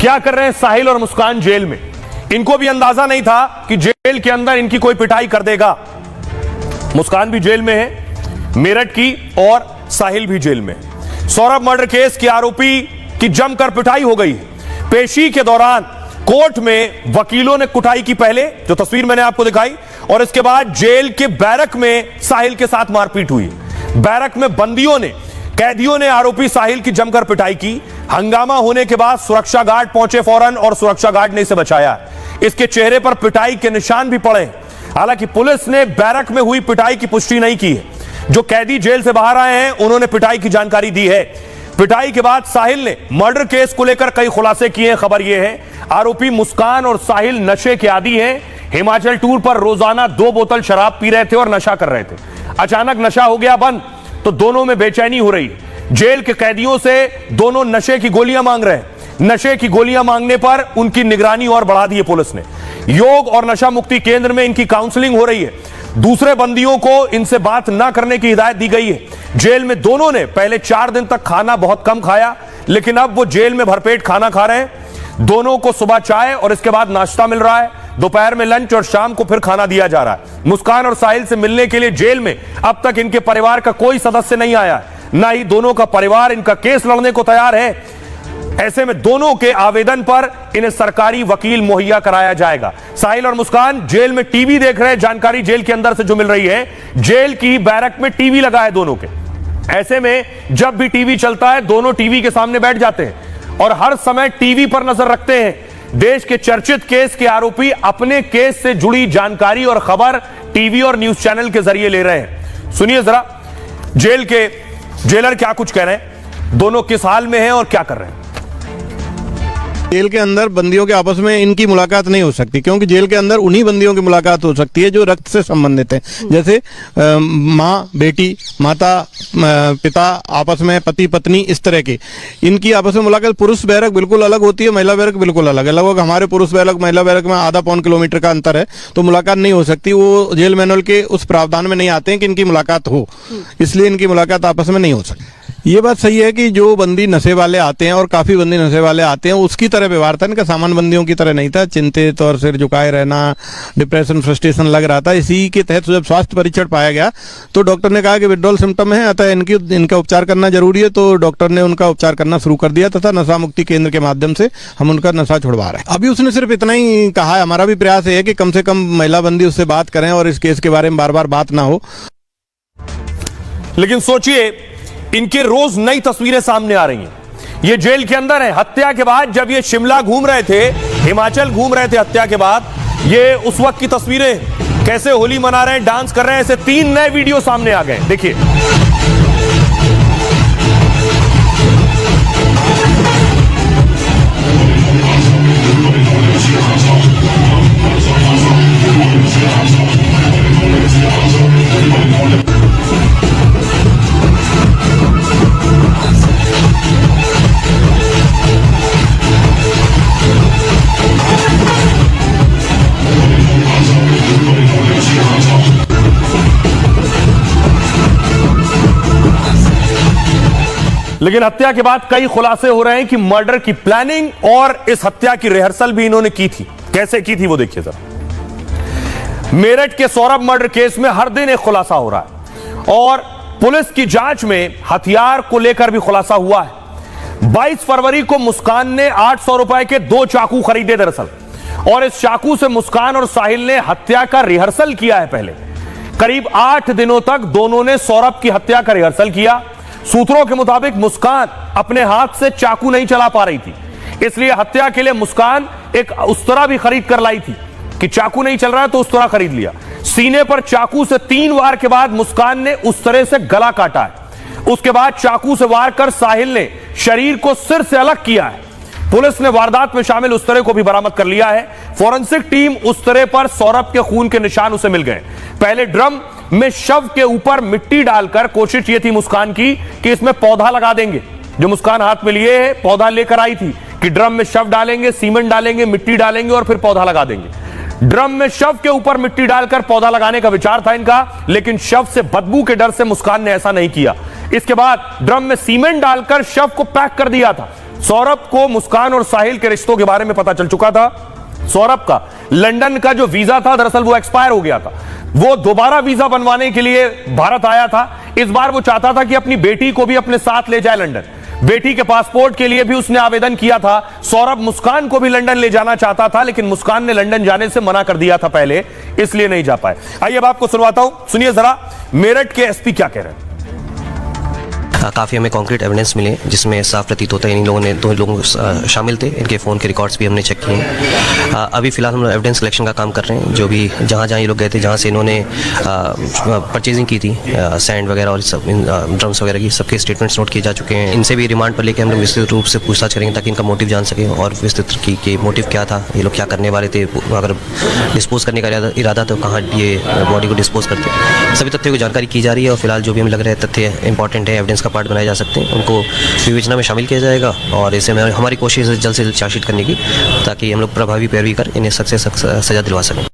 क्या कर रहे हैं साहिल और मुस्कान जेल में? इनको भी अंदाजा नहीं था कि जेल के अंदर इनकी कोई पिटाई कर देगा। मुस्कान भी जेल में है मेरठ की और साहिल भी जेल में। सौरभ मर्डर केस के आरोपी की जमकर पिटाई हो गई। पेशी के दौरान कोर्ट में वकीलों ने कुटाई की, पहले जो तस्वीर मैंने आपको दिखाई, और इसके बाद जेल के बैरक में साहिल के साथ मारपीट हुई। बैरक में बंदियों ने, कैदियों ने आरोपी साहिल की जमकर पिटाई की। हंगामा होने के बाद सुरक्षा गार्ड पहुंचे फौरन और सुरक्षा गार्ड ने इसे बचाया। इसके चेहरे पर पिटाई के निशान भी पड़े। हालांकि पुलिस ने बैरक में हुई पिटाई की पुष्टि नहीं की है। जो कैदी जेल से बाहर आए हैं उन्होंने पिटाई की जानकारी दी है। पिटाई के बाद साहिल ने मर्डर केस को लेकर कई खुलासे किए हैं। खबर यह है आरोपी मुस्कान और साहिल नशे के आदी हैं। हिमाचल टूर पर रोजाना 2 बोतल शराब पी रहे थे और नशा कर रहे थे। अचानक नशा हो गया बंद तो दोनों में बेचैनी हो रही है। जेल के कैदियों से दोनों नशे की गोलियां मांग रहे हैं। नशे की गोलियां मांगने पर उनकी निगरानी और बढ़ा दी है पुलिस ने। योग और नशा मुक्ति केंद्र में इनकी काउंसलिंग हो रही है। दूसरे बंदियों को इनसे बात ना करने की हिदायत दी गई है। जेल में दोनों ने पहले 4 दिन तक खाना बहुत कम खाया, लेकिन अब वो जेल में भरपेट खाना खा रहे हैं। दोनों को सुबह चाय और इसके बाद नाश्ता मिल रहा है। दोपहर में लंच और शाम को फिर खाना दिया जा रहा है। मुस्कान और साहिल से मिलने के लिए जेल में अब तक इनके परिवार का कोई सदस्य नहीं आया है, ना ही दोनों का परिवार इनका केस लड़ने को तैयार है। ऐसे में दोनों के आवेदन पर इन्हें सरकारी वकील मुहैया कराया जाएगा। साहिल और मुस्कान जेल में टीवी देख रहे हैं। जानकारी जेल के अंदर से जो मिल रही है, जेल की बैरक में टीवी लगा है दोनों के। ऐसे में जब भी टीवी चलता है दोनों टीवी के सामने बैठ जाते हैं और हर समय टीवी पर नजर रखते हैं। देश के चर्चित केस के आरोपी अपने केस से जुड़ी जानकारी और खबर टीवी और न्यूज चैनल के जरिए ले रहे हैं। सुनिए जरा जेल के जेलर क्या कुछ कह रहे हैं, दोनों किस हाल में हैं और क्या कर रहे हैं। जेल के अंदर बंदियों के आपस में इनकी मुलाकात नहीं हो सकती, क्योंकि जेल के अंदर उन्हीं बंदियों की मुलाकात हो सकती है जो रक्त से संबंधित है। जैसे माँ बेटी, माता पिता आपस में, पति पत्नी, इस तरह की इनकी आपस में मुलाकात। पुरुष बैरक बिल्कुल अलग होती है, महिला बैरक बिल्कुल अलग है। लगभग हमारे पुरुष बैरक महिला बैरक में आधा पौन किलोमीटर का अंतर है, तो मुलाकात नहीं हो सकती। वो जेल मैनुअल के उस प्रावधान में नहीं आते हैं कि इनकी मुलाकात हो, इसलिए इनकी मुलाकात आपस में नहीं हो सकती। ये बात सही है कि जो बंदी नशे वाले आते हैं और काफी बंदी नशे वाले आते हैं उसकी तरह व्यवहार था इनका, सामान्य बंदियों की तरह नहीं था। चिंतित और सिर झुकाए रहना, डिप्रेशन, फ्रस्ट्रेशन लग रहा था। इसी के तहत जब स्वास्थ्य परीक्षण पाया गया तो डॉक्टर ने कहा कि विड्रॉल सिम्टम है, अतः इनका उपचार करना जरूरी है। तो डॉक्टर ने उनका उपचार करना शुरू कर दिया तथा नशा मुक्ति केंद्र के माध्यम से हम उनका नशा छुड़वा रहे हैं। अभी उसने सिर्फ इतना ही कहा है। हमारा भी प्रयास है कि कम से कम महिला बंदी उससे बात करें और इस केस के बारे में बार बार बात ना हो। लेकिन सोचिए इनके रोज नई तस्वीरें सामने आ रही हैं। ये जेल के अंदर है। हत्या के बाद जब ये शिमला घूम रहे थे, हिमाचल घूम रहे थे हत्या के बाद, ये उस वक्त की तस्वीरें, कैसे होली मना रहे हैं, डांस कर रहे हैं। ऐसे 3 नए वीडियो सामने आ गए, देखिए। लेकिन हत्या के बाद कई खुलासे हो रहे हैं कि मर्डर की प्लानिंग और इस हत्या की रिहर्सल भी इन्होंने की थी। कैसे की थी वो देखिए जरा। मेरठ के सौरभ मर्डर केस में हर दिन एक खुलासा हो रहा है और पुलिस की जांच में हथियार को लेकर भी खुलासा हुआ है। 22 फरवरी को मुस्कान ने 800 रुपए के 2 चाकू खरीदे दरअसल, और इस चाकू से मुस्कान और साहिल ने हत्या का रिहर्सल किया है। पहले करीब 8 दिनों तक दोनों ने सौरभ की हत्या का रिहर्सल किया। सूत्रों के मुताबिक मुस्कान अपने हाथ से चाकू नहीं चला पा रही थी, इसलिए हत्या के लिए मुस्कान एक उस्तरा भी खरीद कर लाई थी कि चाकू नहीं चल रहा है तो उस्तरा खरीद लिया। सीने पर चाकू से 3 वार के बाद मुस्कान ने उस्तरे से गला काटा है। उसके बाद चाकू से वार कर साहिल ने शरीर को सिर से अलग किया है। पुलिस ने वारदात में शामिल उस्तरे को भी बरामद कर लिया है। फोरेंसिक टीम उस्तरे पर सौरभ के खून के निशान उसे मिल गए। पहले ड्रम में शव के ऊपर मिट्टी डालकर कोशिश ये थी मुस्कान की कि इसमें पौधा लगा देंगे। जो मुस्कान हाथ में लिए है पौधा लेकर आई थी कि ड्रम में शव डालेंगे, सीमेंट डालेंगे, मिट्टी डालेंगे और फिर पौधा लगा देंगे। ड्रम में शव के ऊपर मिट्टी डालकर पौधा लगाने का विचार था इनका, लेकिन शव से बदबू के डर से मुस्कान ने ऐसा नहीं किया। इसके बाद ड्रम में सीमेंट डालकर शव को पैक कर दिया था। सौरभ को मुस्कान और साहिल के रिश्तों के बारे में पता चल चुका था। सौरभ का लंदन का जो वीजा था दरअसल वो एक्सपायर हो गया था। वो दोबारा वीजा बनवाने के लिए भारत आया था। इस बार वो चाहता था कि अपनी बेटी को भी अपने साथ ले जाए लंदन। बेटी के पासपोर्ट के लिए भी उसने आवेदन किया था। सौरभ मुस्कान को भी लंदन ले जाना चाहता था, लेकिन मुस्कान ने लंदन जाने से मना कर दिया था पहले, इसलिए नहीं जा पाए। आइए अब आपको सुनवाता हूं, सुनिए जरा मेरठ के एसपी क्या कह रहे हैं। काफ़ी हमें कॉन्क्रीट एविडेंस मिले जिसमें साफ प्रतीत होता है इन लोगों ने, 2 लोग शामिल थे। इनके फ़ोन के रिकॉर्ड्स भी हमने चेक किए हैं। अभी फ़िलहाल हम लोग एविडेंस कलेक्शन का काम कर रहे हैं। जो भी जहाँ ये लोग गए थे, जहाँ से इन्होंने परचेजिंग की थी सैंड वगैरह और सब ड्रम्स वगैरह की, सबके स्टेटमेंट्स नोट किए जा चुके हैं। इनसे भी रिमांड पर लेकर हम लोग विस्तृत रूप से पूछताछ करेंगे ताकि इनका मोटिव जान सकें और विस्तृत कि मोटिव क्या था, ये लोग क्या करने वाले थे, अगर डिस्पोज करने का इरादा तो कहाँ ये बॉडी को डिस्पोज करते। सभी तथ्यों की जानकारी की जा रही है और फिलहाल जो भी हमें लग रहे हैं तथ्य इंपॉर्टेंट है, एविडेंस का पार्ट बनाए जा सकते हैं, उनको विवेचना में शामिल किया जाएगा। और ऐसे में हमारी कोशिश है जल्द से जल्द चार्जशीट करने की, ताकि हम लोग प्रभावी पैरवी कर इन्हें सख्त से सख्त सजा दिलवा सकें।